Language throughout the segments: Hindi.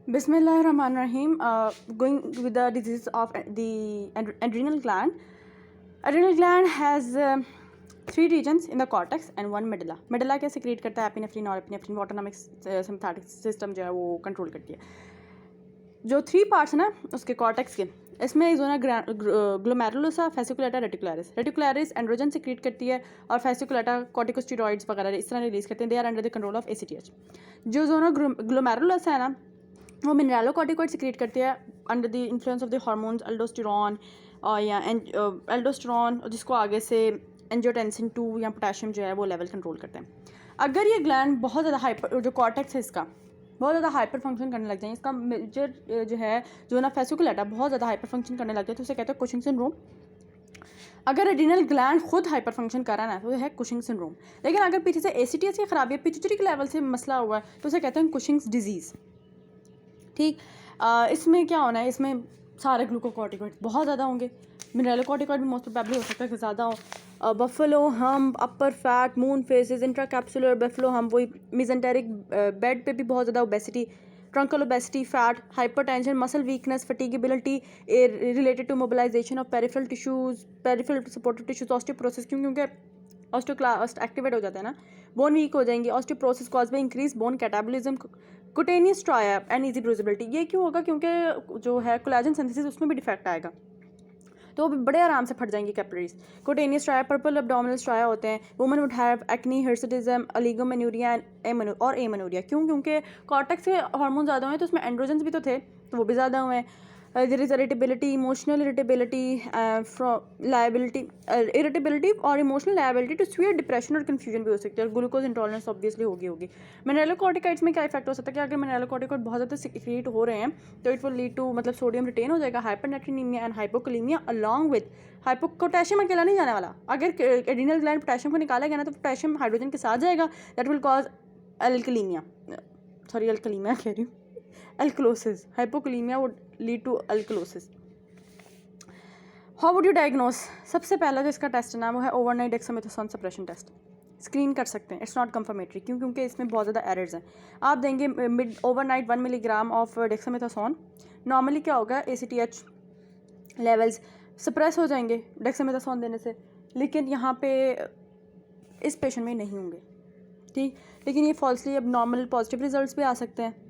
Bismillahirrahmanirrahim. Going with the disease of the adrenal gland. Adrenal gland has three regions in the cortex and one medulla. Medulla क्या secrete करता है एपिनेफ्रिन और एपिनेफ्रिन autonomic sympathetic system जो है वो कंट्रोल करती है. जो थ्री पार्ट्स हैं ना उसके कॉर्टेक्स के, इसमें एक जोन है glomerulosa, fasciculata, reticularis. Reticularis androgen secrete करती है और फेसिकुलेटा कॉर्टिकोस्टेरॉइड्स वगैरह इस तरह रिलीज करते हैं. They are under the control of ACTH. जो जोन ग्लोमेरुलोसा है ना वो मिनरलोकॉर्टिकॉइड सिक्रीट करती है under the influence of the hormones aldosterone और या एल्डोस्टेरॉन, जिसको आगे से एंजियोटेंसिन 2 या पोटेशियम जो है वो लेवल कंट्रोल करते हैं. अगर ये ग्लैंड बहुत ज़्यादा हाइपर, जो कॉर्टेक्स है इसका बहुत ज़्यादा हाइपर फंक्शन करने लग जाए, इसका मेजर जो है जो ना फेसिकुलेटा बहुत ज़्यादा हाइपर फंक्शन करने लग जाए तो उसे कहते हैं कुशिंग सिंड्रोम. अगर एड्रिनल ग्लैंड खुद हाइपर फंक्शन कर रहा है ना तो है कुशिंग सिंड्रोम. लेकिन अगर पीछे से ACTH की खराबी है, पिट्यूटरी के लेवल से मसला हुआ है तो उसे कहते हैं कुशिंग्स डिजीज़. ठीक, इसमें क्या होना है, इसमें सारे ग्लूकोकॉर्टिकॉइड बहुत ज़्यादा होंगे. मिनरलोकॉर्टिकॉइड भी मोस्ट प्रोबेबली हो सकता है कि ज़्यादा हो. Buffalo hump, upper fat, moon faces, intracapsular buffalo hump, वही मिजेंटेरिक बेड पे भी बहुत ज़्यादा obesity, truncal obesity, fat, hypertension, muscle weakness, fatigability related to mobilization of peripheral tissues, peripheral supportive tissues, osteoporosis, क्योंकि ऑस्टियोक्लास्ट एक्टिवेट हो जाता है ना, बोन वीक हो जाएंगी. Osteoporosis caused by increase bone catabolism, cutaneous striae and easy bruisability. ये क्यों होगा? क्योंकि जो है कोलेजन सिंथेसिस उसमें भी डिफेक्ट आएगा तो वो बड़े आराम से फट जाएंगी capillaries. Cutaneous striae, purple abdominal striae होते हैं. Women would have acne, hirsutism, oligomenorrhoea and amenorrhoea. क्यों? क्योंकि कॉर्टेक्स के हार्मोन ज़्यादा हुए तो उसमें एंड्रोजन्स भी तो थे तो वो भी ज़्यादा हुए हैं. There is irritability, emotional irritability, irritability और emotional lability to severe depression और कन्फ्यूजन भी हो सकती है. और ग्लूकोज इंटॉलरेंस ऑब्वियसली होगी. मिनरलोकॉर्टिकॉइड्स में क्या इफेक्ट हो सकता है कि अगर मिनरलोकॉर्टिकॉइड बहुत ज़्यादा सिक्रीट हो रहे हैं तो इट विल लीड टू, मतलब सोडियम रिटेन हो जाएगा, हाइपरनेट्रीनीमिया एंड हाइपोकलीमिया अलॉन्ग विद पोटेशियम. अकेला नहीं जाने वाला. अगर एड्रिनल ग्लैंड पोटेशियम को निकालेगा ना तो पोटेशियम हाइड्रोजन के साथ जाएगा. That will cause alkalemia, sorry alkalemia कह रही हूँ, alkalosis. Hypokalemia would lead to alkalosis. How would you diagnose? सबसे पहला जो इसका टेस्ट है ना वो है overnight dexamethasone suppression test. Screen कर सकते हैं, इट्स नॉट कंफर्मेटरी. क्यों? क्योंकि इसमें बहुत ज़्यादा एरर्स हैं. आप देंगे mid overnight 1 milligram of dexamethasone, normally क्या होगा ACTH लेवल्स सप्रेस हो जाएंगे डेक्सामेथासोन देने से, लेकिन यहाँ पे इस पेशेंट में नहीं होंगे. ठीक, लेकिन ये फॉल्सली अब नॉर्मल पॉजिटिव रिजल्ट्स भी आ सकते हैं.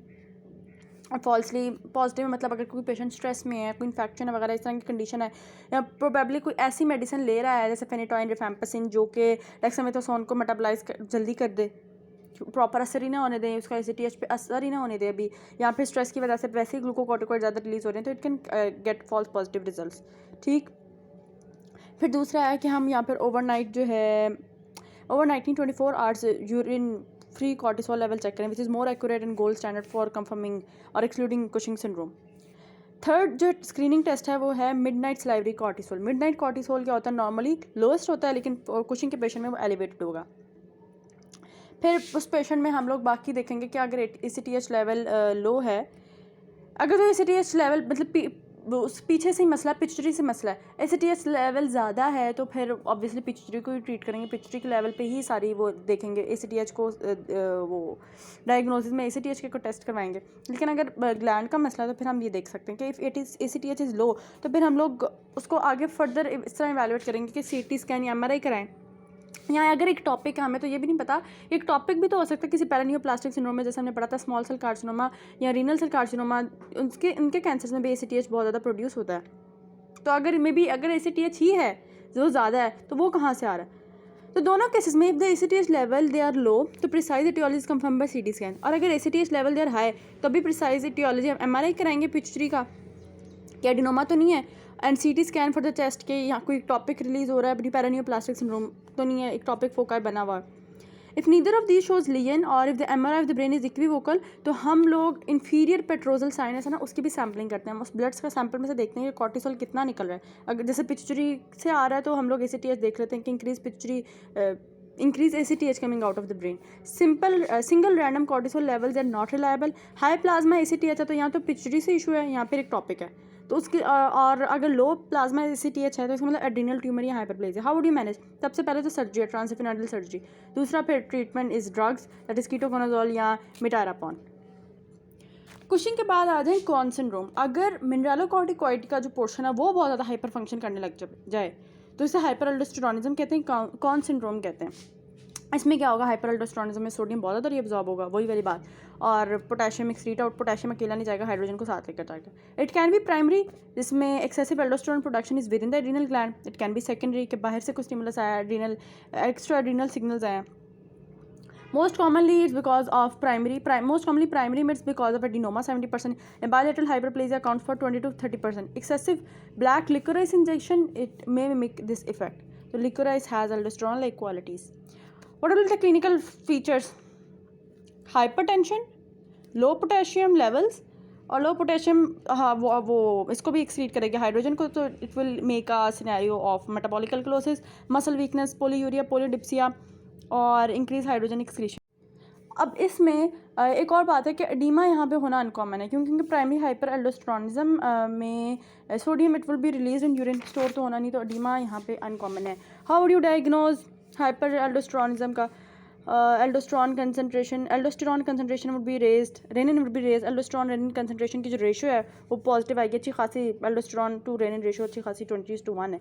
और फॉल्सली पॉजिटिव मतलब अगर कोई पेशेंट स्ट्रेस में है, कोई इन्फेक्शन वगैरह इस तरह की कंडीशन है, या प्रोबेबली कोई ऐसी मेडिसिन ले रहा है जैसे फेनेटोइन, रिफैम्पिसिन, जो कि डेक्सामेथासोन को मेटाबोलाइज जल्दी कर दे, प्रॉपर असर ही ना होने दें, उसका ACTH पे असर ही ना होने दें अभी, या फिर स्ट्रेस की वजह से वैसे ही ग्लूकोकॉर्टिकॉइड ज़्यादा रिलीज हो रहे हैं तो it can get false positive results. ठीक, फिर दूसरा है कि हम यहाँ पर ओवरनाइट जो है overnight 24 hours urine free cortisol level check करें, which is more accurate and gold standard for confirming और एक्सक्लूडिंग कुशिंग सिंड्रोम. थर्ड जो स्क्रीनिंग टेस्ट है वो है midnight salivary cortisol. Midnight cortisol क्या होता है? नॉर्मली लोएस्ट होता है लेकिन कुशिंग के पेशेंट में वो एलिवेटेड होगा. फिर उस पेशेंट में हम लोग बाकी देखेंगे कि अगर ACTH लेवल लो है, अगर तो ACTH लेवल मतलब उस पीछे से ही मसला, पिट्यूटरी से मसला है, ACTH लेवल ज़्यादा है तो फिर ऑब्वियसली पिट्यूटरी को ही ट्रीट करेंगे. पिट्यूटरी के लेवल पे ही सारी वो देखेंगे, ACTH को वो डायग्नोसिस में ACTH के को टेस्ट करवाएंगे. लेकिन अगर ग्लैंड का मसला है तो फिर हम ये देख सकते हैं कि if it is ACTH is low तो फिर हम लोग उसको आगे फर्दर इस तरह इवेलुएट करेंगे कि CT स्कैन या MRI कराएँ. यहाँ अगर एक टॉपिक है, हमें तो ये भी नहीं पता, एक टॉपिक भी तो हो सकता है किसी पैरानियोप्लास्टिक सिंड्रोम में, जैसे हमने पढ़ा था स्मॉल सेल कार्सिनोमा या रीनल सेल कार्सिनोमा, उनके कैंसर्स में भी ACTH बहुत ज़्यादा प्रोड्यूस होता है. तो अगर मे बी अगर ACTH ही है जो ज़्यादा है तो वो कहाँ से आ रहा है? तो दोनों केसेस में if the ACTH level they are low तो precise etiology is confirm by CT scan, और अगर ACTH level they are high तो भी प्रिसाइज एटियोलॉजी MRI कराएंगे पिट्यूटरी का कि एडिनोमा तो नहीं है, and CT scan for the chest के यहाँ कोई टॉपिक रिलीज हो रहा है, पैरानियोप्लास्टिक सिंड्रोम तो नहीं है, एक टॉपिक फोकाई बना हुआ. If neither of these shows lesion और if the MRI of the brain is equivocal तो हम लोग इन्फीरियर पेट्रोजल साइनस है ना उसकी भी सैम्पलिंग करते हैं. हम उस ब्लड्स का सैंपल में से देखते हैं कि कॉर्टिसोल कितना निकल रहा है. अगर जैसे पिट्यूटरी से आ रहा है तो हम लोग ACTH देख लेते हैं कि increase ACTH coming out of the brain. Single random cortisol levels are not reliable. High plasma ACTH है तो यहाँ तो पिट्यूटरी से इशू है, यहाँ पर एक टॉपिक है तो उसकी और अगर लो प्लाज्मा ACTH है तो इसका मतलब एड्रिनल ट्यूमर या हाइपरप्लेजिया. हाउ वुड यू मैनेज? सबसे पहले तो सर्जरी है, ट्रांसफिनाइडल सर्जरी. दूसरा फिर treatment is drugs, that is ketoconazole या मिटारापॉन. कुशिंग के बाद आ जाए कॉन सिंड्रोम। अगर मिनरलोकॉर्टिकॉइड का जो पोर्शन है वो बहुत ज़्यादा हाइपर फंक्शन करने लग जाए तो इसे हाइपर अल्डोस्टेरोनिज्म कहते हैं, कॉन सिंड्रोम कहते हैं। इसमें क्या होगा, हाइपर अल्डोस्टेरोनिज्म में सोडियम बहुत ज़्यादा रिअब्जॉर्ब होगा, वही वाली बात, और पोटेशियम एक्सक्रीट आउट, पोटेशियम अकेला नहीं जाएगा, हाइड्रोजन को साथ लेकर जाएगा। इट कैन बी प्राइमरी, जिसमें excessive aldosterone production is with in the adrenal gland. It can be secondary, के बाहर से कुछ स्टिमुलस आया, एड्रीनल एक्स्ट्रा एड्रीनल सिग्नल्स आए। Most commonly it's because of most commonly primary it's because of adenoma 70%, and bilateral hyperplasia accounts for 20 to 30%. Excessive black licorice injection, it may mimic this effect. So licorice has aldosterone like qualities. What are the clinical features? Hypertension, low potassium levels, और लो पोटेशियम, हाँ वो इसको भी एक्सक्रीट करेगी हाइड्रोजन को, तो it will make a scenario of metabolic alkalosis, muscle weakness, polyuria, polydipsia और इंक्रीज हाइड्रोजन एक्सक्रीशन। अब इसमें एक और बात है कि एडीमा यहाँ पे होना अनकॉमन है, क्योंकि प्राइमरी हाइपर एल्डोस्टेरोनिज्म में sodium it will be release in urine, store तो होना नहीं, तो एडीमा यहाँ पे अनकॉमन है। How would you diagnose hyperaldosteronism का? Aldosterone concentration would be raised, renin would be raised. Aldosterone renin concentration की जो रेशियो है वो पॉजिटिव आएगी, अच्छी खासी, एल्डोस्टेरोन टू रेनिन रेशियो अच्छी खासी 20:1 है।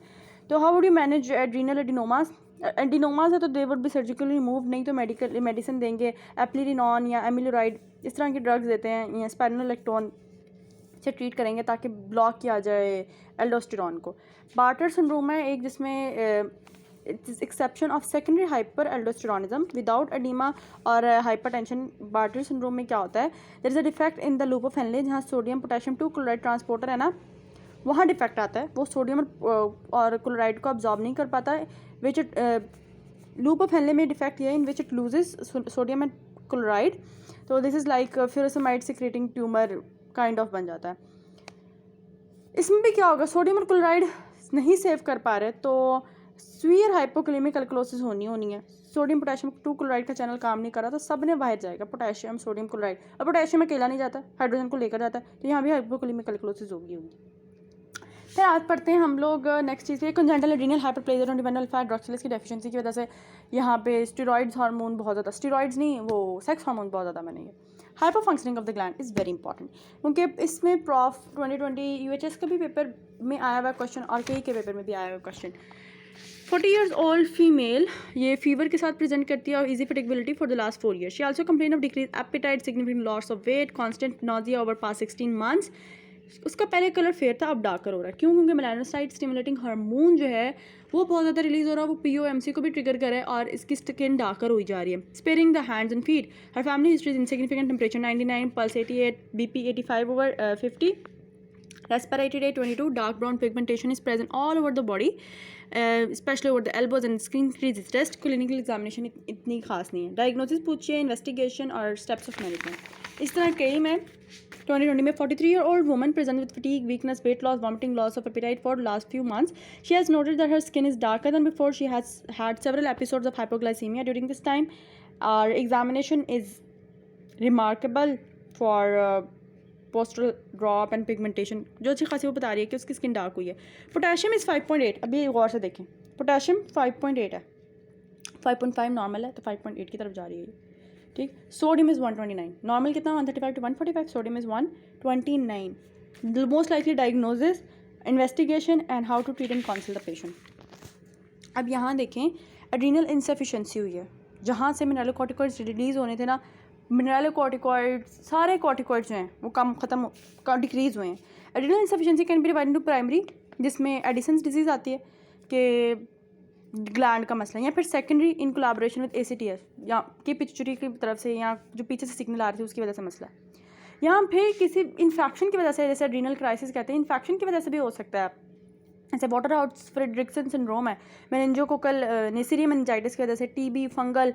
तो how would you manage adrenal adenomas? Adenomas है तो they would be surgically remove, नहीं तो मेडिसिन देंगे, एप्लिरिनॉन या एमिलोराइड इस तरह की ड्रग्स देते हैं, या स्पाइरोलेक्टोन से ट्रीट करेंगे ताकि ब्लॉक किया जाए एल्डोस्टेरोन को। बार्टर सिंड्रोम है एक, जिसमें it is exception of secondary hyper aldosteronism without oedema और हाइपरटेंशन। बार्टर सिंड्रोम में क्या होता है, there is a defect in the loop of Henle, जहाँ सोडियम पोटेशियम 2 क्लोराइड ट्रांसपोर्टर है ना, वहाँ डिफेक्ट आता है, वो सोडियम और क्लोराइड को अब्जॉर्ब नहीं कर पाता है, which it loop of Henle में डिफेक्ट ये है in which it loses sodium and chloride, तो this is like furosemide secreting tumour kind of बन जाता है। इसमें भी क्या होगा, सोडियम और क्लोराइड नहीं सेव कर पा रहे तो स्वीयर हाइपोक्लेमिक अल्कलोसिस होनी है। सोडियम पोटेशियम 2 क्लोराइड का चैनल काम नहीं कर रहा तो सब ने बाहर जाएगा, पोटेशियम सोडियम क्लोराइड, और पोटेशियम अकेला नहीं जाता, हाइड्रोजन को लेकर जाता है, तो यहाँ भी हाइपोक्लेमिक अल्कलोसिस होगी। फिर आज पढ़ते हैं हम लोग नेक्स्ट चीज़ पे, congenital adrenal hyperplasia on dependent alpha hydroxylase की डेफिशिएंसी की वजह से यहाँ पे स्टेरॉइड्स हार्मोन बहुत ज़्यादा, स्टेरॉइड्स नहीं वो सेक्स हार्मोन बहुत ज़्यादा बनेंगे। Hyper functioning of the gland is very important, क्योंकि इसमें प्रॉफ 2020 UHS का भी पेपर में आया हुआ क्वेश्चन और कई के पेपर में भी आया हुआ क्वेश्चन। 40 years old फीमेल, ये फीवर के साथ प्रेजेंट करती है और easy fatigability for the last 4 years. She also complain of decrease appetite, significant loss of weight, constant nausea over past 16 months. उसका पहले कलर फेयर था, अब डार्कर हो रहा है, क्यों? क्योंकि मेलानोसाइट स्टिमुलेटिंग हार्मोन जो है वो बहुत ज़्यादा रिलीज हो रहा है, वो POMC को भी ट्रिगर कर रहा है और इसकी स्किन डार्कर हुई जा रही है। Sparing the hands and feet, her family history is insignificant, temperature 99, pulse 88, BP 85/50, respiratory rate 22, dark brown pigmentation is present all over the body, especially over the elbows and skin creases. Test clinical examination इतनी खास नहीं है। डायग्नोसिस पूछिए, इन्वेस्टिगेशन और स्टेप्स ऑफ मैनेजमेंट। इस तरह कई में 2020 में 43-year-old woman present with fatigue, weakness, weight loss, vomiting, loss of appetite for the last few months. She has noted that her skin is darker than before. She has had several episodes of hypoglycemia during this time. Our examination is remarkable for postal drop and pigmentation, जो अच्छी खासी वो बता रही है कि उसकी स्किन डार्क हुई है। पोटेशियम इज़ 5.8, अभी गौर से देखें, पोटेशियम 5.8 है, 5.5 नॉर्मल है तो 5.8 की तरफ जा रही है, ठीक। सोडियम इज़ 129, नॉर्मल कितना 135 to 145, sodium is 129। The most likely diagnosis, investigation and how to treat and counsel the patient. अब यहाँ देखें, एड्रीनल इंसफिशेंसी हुई है, जहाँ से मिनरलोकॉर्टिकॉइड्स रिलीज़ होने थे ना, मिनरलोकॉर्टिकॉइड सारे कॉर्टिकॉइड्स जो हैं वो कम डिक्रीज़ हुए हैं। Adrenal insufficiency can be divided into primary, जिसमें एडिसन्स डिजीज़ आती है कि ग्लैंड का मसला, या फिर secondary in collaboration with ACTS, या कि पिचुटरी की तरफ से या जो पीछे से सिग्नल आ रही थी उसकी वजह से मसला है, या फिर किसी इन्फेक्शन की वजह से, जैसे एड्रीनल क्राइसिस कहते हैं, इन्फेक्शन की वजह से भी हो सकता है। जैसे वाटर हाउस फ्रेडरिक्सन सिंड्रोम है, मेनिंजोकोकल नेसरियम मेनिंजाइटिस की वजह से, TB, fungal,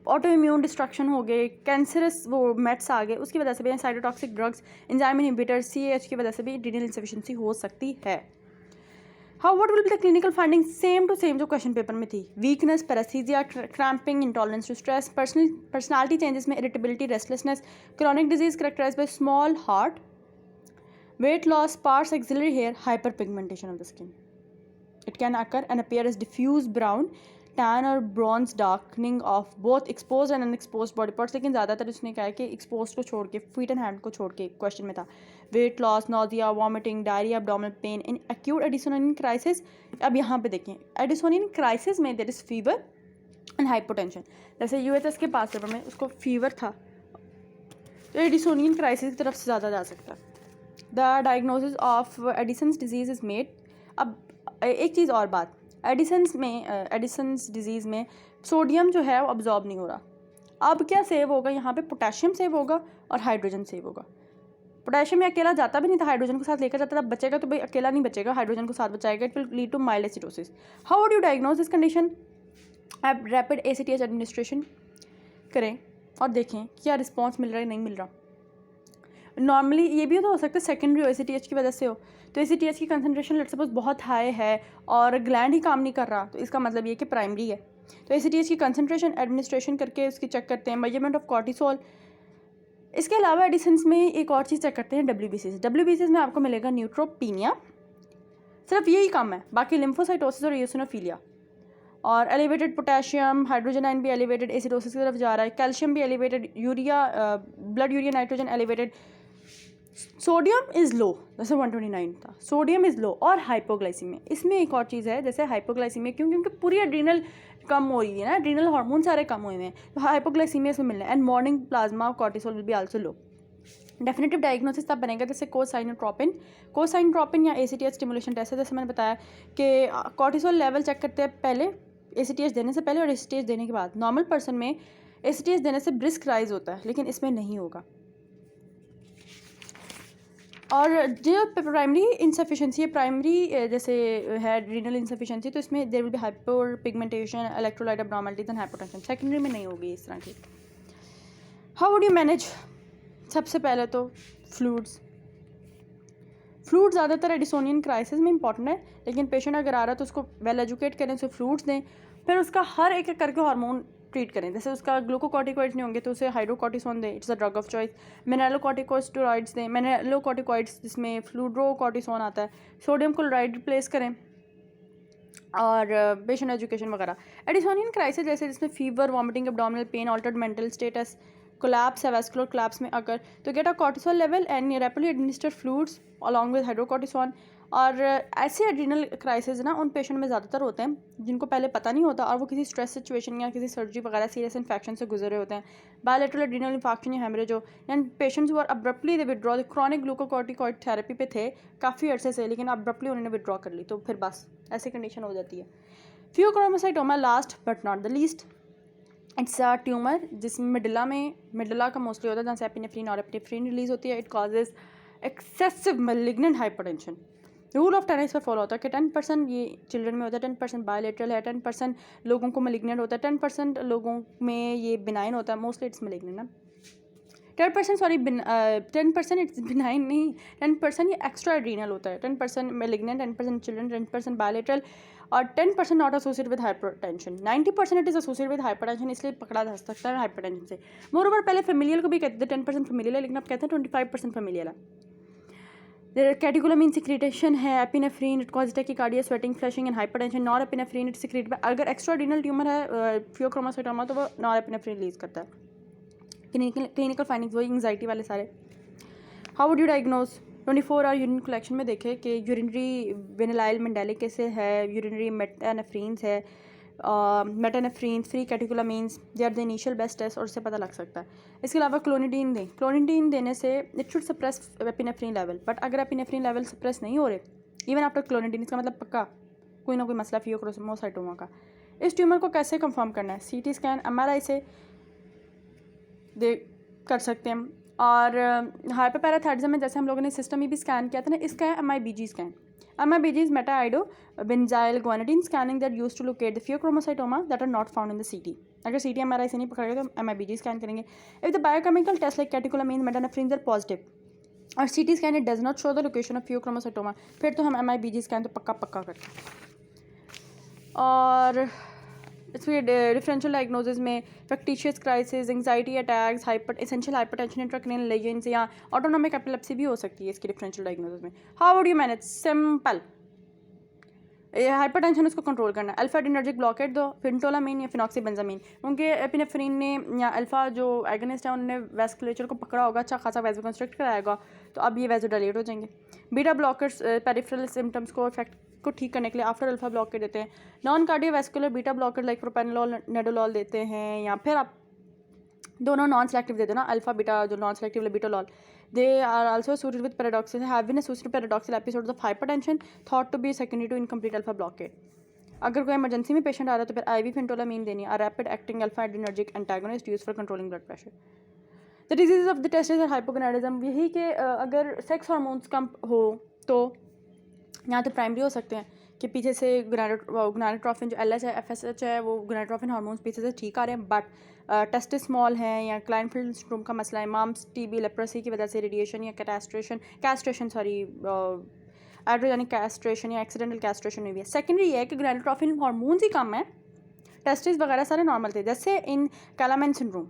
auto immune destruction हो गए, कैंसरस वो मेट्स आ गए, उसकी वजह से भी, cytotoxic drugs, enzyme inhibitor, CAH की वजह से भी एड्रीनल इंसफिशिएंसी हो सकती है। How what will be the clinical finding? Same to same जो क्वेश्चन पेपर में थी। Weakness, paraesthesia, cramping, intolerance to stress, personality changes में irritability, restlessness, chronic disease characterise by small heart, weight loss, sparse axillary hair, hyperpigmentation of the skin. It can occur and appear as diffuse brown, tan और bronze darkening of both expose and unexpose body parts, लेकिन ज़्यादातर उसने कहा है कि एक्सपोज को छोड़ के, फीट एंड हैंड को छोड़ के क्वेश्चन में था। Weight loss, nausea, vomiting, diarrhoea, abdominal pain in acute Addisonian crisis. अब यहाँ पे देखें, एडिसोनिन क्राइसिस में there is fever and hypotension. जैसे यूएचएस के पास पेपर में उसको फीवर था, तो एडिसोनियन क्राइसिस की तरफ से ज़्यादा जा सकता है। The diagnosis of Edison's disease is made. अब एक चीज़ और बात, एडिसन्स डिजीज़ में सोडियम जो है वो अब्जॉर्ब नहीं हो रहा। अब क्या सेव होगा यहाँ पे? पोटेशियम सेव होगा और हाइड्रोजन सेव होगा। पोटेशियम में अकेला जाता भी नहीं था, हाइड्रोजन को साथ लेकर जाता था। बचेगा तो भाई अकेला नहीं बचेगा, हाइड्रोजन को साथ बचाएगा। It will lead to mild acidosis. How would you diagnose this condition? आप रैपिड ACTH एडमिनिस्ट्रेशन करें और देखें क्या रिस्पॉन्स मिल रहा है नहीं मिल रहा। नॉर्मली ये भी तो हो सकता है सेकेंडरी ACTH की वजह से हो, तो ACTH की कंसनट्रेशन लेट्स सपोज बहुत हाई है और ग्लैंड ही काम नहीं कर रहा, तो इसका मतलब ये कि प्राइमरी है। तो ACTH की कंसनट्रेशन एडमिनिस्ट्रेशन करके उसकी चेक करते हैं। Measurement of cortisol. इसके अलावा एडिसन्स में एक और चीज़ चेक करते हैं, WBCs में आपको मिलेगा न्यूट्रोपीनिया। सिर्फ यही कम है, बाकी लिम्फोसाइटोसिस और यूसिनोफिलिया। और एलिवेटेड पोटेशियम, हाइड्रोजन आयन भी एलिवेटेड एसिडोसिस की तरफ जा रहा है। कैल्शियम भी elevated, urea, blood urea nitrogen elevated. Sodium is low, जैसे 129 था, सोडियम इज़ लो। और हाइपोग्लाइसीमिया, इसमें एक और चीज़ है, जैसे हाइपोग्लाइसीमिया क्यों? क्योंकि पूरी एड्रीनल कम हो रही है ना, एड्रीनल हार्मोन सारे कम हुए हैं, तो हाइपोग्लाइसीमिया इसमें मिलना है। And morning plasma cortisol will be also low. Definitive diagnosis तब बनेगा जैसे कोसाइनोट्रोपिन या ACTH स्टिमुलेशन टेस्ट है। जैसे मैंने बताया कि कॉर्टिसोल लेवल चेक करते हैं पहले ACTH देने से पहले और ACTH देने के बाद। नॉर्मल पर्सन में ACTH देने से ब्रिस्क राइज होता है, लेकिन इसमें नहीं होगा। और जो प्राइमरी इंसफिशेंसी है, प्राइमरी जैसे है रीनल इंसफिशेंसी, तो इसमें there will be hyper pigmentation, electrolyte abnormalities and hypotension. Secondary में नहीं होगी इस तरह की। हाउ वुड यू मैनेज? सबसे पहले तो फ्लूइड्स ज़्यादातर एडिसोनियन क्राइसिस में इंपॉर्टेंट है, लेकिन पेशेंट अगर आ रहा है तो उसको वेल एजुकेट करें, उसे फ्लूइड्स दें। फिर उसका हर एक करके हार्मोन ट्रीट करें। जैसे उसका ग्लूकोकॉर्टिकॉइड्स नहीं होंगे तो उसे हाइड्रोकॉर्टिसोन दें, it's a drug of choice. Mineralocorticosteroids दें, मिनरलोकॉर्टिकॉइड्स जिसमें फ्लूड्रोकॉर्टिसोन आता है। सोडियम क्लोराइड रिप्लेस करें और पेशेंट एजुकेशन वगैरह। एडिसोनियन क्राइसिस जैसे जिसमें fever, vomiting, abdominal pain, altered mental status, collapse है, वैस्कुलर कोलैप्स में अगर, तो get a cortisol level and rapidly administer fluids along with hydrocortisone. और ऐसे एड्रीनल क्राइसिस ना उन पेशेंट में ज़्यादातर होते हैं जिनको पहले पता नहीं होता और वो किसी स्ट्रेस सिचुएशन या किसी सर्जरी वगैरह सीरियस इन्फेक्शन से गुजरे होते हैं। बायलैटरल एड्रीनल इन्फेक्शन या हेमरेज हो, and patients who are abruptly they withdraw. Chronic glucocorticoid therapy पे थे काफ़ी अर्से से, लेकिन अब्रप्टली उन्होंने विड्रॉ कर ली, तो फिर बस ऐसी कंडीशन हो जाती है। Phaeochromocytoma last but not the least, it's a tumour जिसमें मिडला का मोस्टली होता है, जहाँ से एपिनेफ्रीन और एपिनेफ्रीन रिलीज होती है। It causes excessive malignant hypertension. Rule of 10 इस पर फॉलो होता है कि 10% ये चिल्ड्रन में होता है, 10% बायोलेटरल है, 10% लोगों को मैलिग्नेंट होता है, 10% लोगों में ये बिनाइन होता है। मोस्टली इट्स मैलिग्नेंट ना, 10% इट्स बिनाइन नहीं, 10% ये एक्स्ट्रा एड्रीनल होता है। 10% मैलिग्नेंट, 10% चिल्ड्रन, 10% बायोलेटरल और 10% not associated with hypertension. 90% it is associated with hypertension, इसलिए पकड़ा जा सकता है हाइपरटेंशन से। मोरओवर पहले फेमिलियल को भी कहते थे 10% फेमिलियल है, लेकिन अब कहते हैं 25% फेमिलियल है। कैटेकोलामीन सिक्रीटेशन है, epinephrine it cause tachycardia, sweating, flushing and hypertension. Nor epinephrine it secrete, अगर एक्स्ट्रा एड्रीनल ट्यूमर है फियोक्रोमोसाइटोमा तो वो नॉर एपिनेफ्रीन रिलीज करता है। क्लिनिकल फाइंडिंग्स वही एंग्जाइटी वाले सारे। How would you diagnose? 24 hour urine collection में देखे कि यूरिनरी विनिलाइल मेंडेलिक एसिड है, यूरिनरी मेटानेफ्रीन्स है, metanephrine, free catecholamines, they are the initial best test और उससे पता लग सकता है। इसके अलावा क्लोनिडीन दें। क्लोनिडीन देने से it should suppress epinephrine level, but अगर एपिनेफ्रीन लेवल सप्रेस नहीं हो रहे इवन आफ्टर क्लोनिडीन, इसका मतलब पक्का कोई ना कोई मसला फियोक्रोमोसाइटोमा का। इस ट्यूमर को कैसे कंफर्म करना है? CT स्कैन, MRI से दे कर सकते हैं। और हाइपरपैराथायरिज्म में जैसे हम लोगों ने सिस्टम में भी स्कैन किया था ना, इसका है MIBG scan. MIBG is meta-ido-benzyl guanidine scanning that used to locate the pheochromocytoma that are not found in the CT. अगर CT MRI से नहीं पकड़ेगा तो MIBG स्कैन करेंगे। If the biochemical test like catecholamines, metanephrines are positive और CT scan it does not show the location of pheochromocytoma, फिर तो हम MIBG स्कैन तो पक्का करते हैं। और इसमें डिफरेंशियल डायग्नोसिस में factitious crisis, anxiety attacks, essential hypertension, intracranial lesions या ऑटोनोमिक एपिलेप्सी भी हो सकती है इसकी डिफरेंशियल डायग्नोसिस में। How would you manage? Simple, hypertension उसको कंट्रोल करना है। अल्फा एड्रेनर्जिक ब्लॉकेट दो, फिनटोलामीन या फिनॉक्सीबेंजामीन, क्योंकि एपिनेफ्रिन ने या अल्फा जो एगनिस्ट है उन्होंने वेस्कुलेचर को पकड़ा होगा, अच्छा खासा वेजो कंस्ट्रक्ट कराएगा, तो अब ये वेजो डायलेट हो जाएंगे। बीटा ब्लॉकर्स पेरिफेरल सिम्टम्स को इफेक्ट को ठीक करने के लिए आफ्टर अल्फा ब्लॉकेट देते हैं। Non cardiovascular beta blocker like propranolol nadolol देते हैं, या फिर आप दोनों नॉन सेलेक्टिव दे देना, अल्फा बीटा जो non selective labetalol. They are also associated with paradoxal, have been associated with paradoxal episodes of hypertension thought to be secondary to incomplete alpha blockade. अगर कोई इमरजेंसी में पेशेंट आ रहा है तो फिर IV फिनटोलामीन देनी है, rapid acting alpha adrenergic antagonist use for controlling blood pressure. The disease of the testis और हाइपोगोनाडिज्म, यही कि अगर सेक्स हार्मोन्स कम हो तो यहाँ तो प्राइमरी हो सकते हैं कि पीछे से गोनाडोट्रोफिन जो LH है FSH है वो गोनाडोट्रोफिन हार्मोन्स पीछे से ठीक आ रहे हैं, बट टेस्टिस स्मॉल हैं या क्लाइनफील्ड सिंड्रोम का मसला है, माम्स TB लेप्रोसी की वजह से रेडिएशन या कैस्ट्रेशन एड्रोजेनिक कैस्ट्रेशन या एक्सीडेंटल कैस्ट्रेशन हुई है। सेकेंडरी ये है कि गोनाडोट्रोफिन हार्मोन्स ही कम है, टेस्टिस वगैरह सारे नॉर्मल थे, जैसे इन कैलामैन सिंड्रोम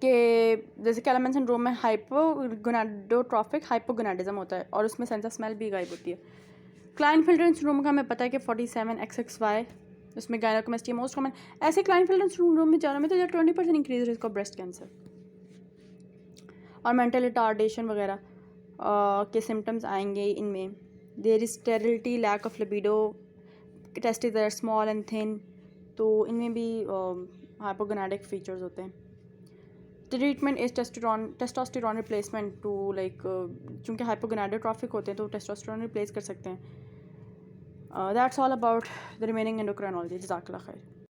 के, जैसे कैलामैन सिंड्रोम में हाइपोगोनाडोट्रोफिक हाइपोगोनाडिज्म होता है और उसमें सेंस ऑफ स्मेल भी गायब होती है। क्लाइनफील्ड सिंड्रोम का हमें पता है कि 47XXY, उसमें गायनेकोमेस्टिया मोस्ट कॉमन। ऐसे क्लाइनफील्ड सिंड्रोम में जाने में तो 20% increase risk of breast cancer और मेंटल रिटार्डेशन वगैरह के सिम्टम्स आएंगे इनमें। There is sterility, lack of libido, testes are small and thin, तो इनमें भी हाइपोगोनाडिक फीचर्स होते हैं। Treatment is testosterone replacement to like, चूँकि हाइपोगोनाडोट्रोफिक होते हैं तो टेस्टोस्टेरोन रिप्लेस कर सकते हैं। That's all about the remaining endocrinology. जज़ाकल्लाह खैर।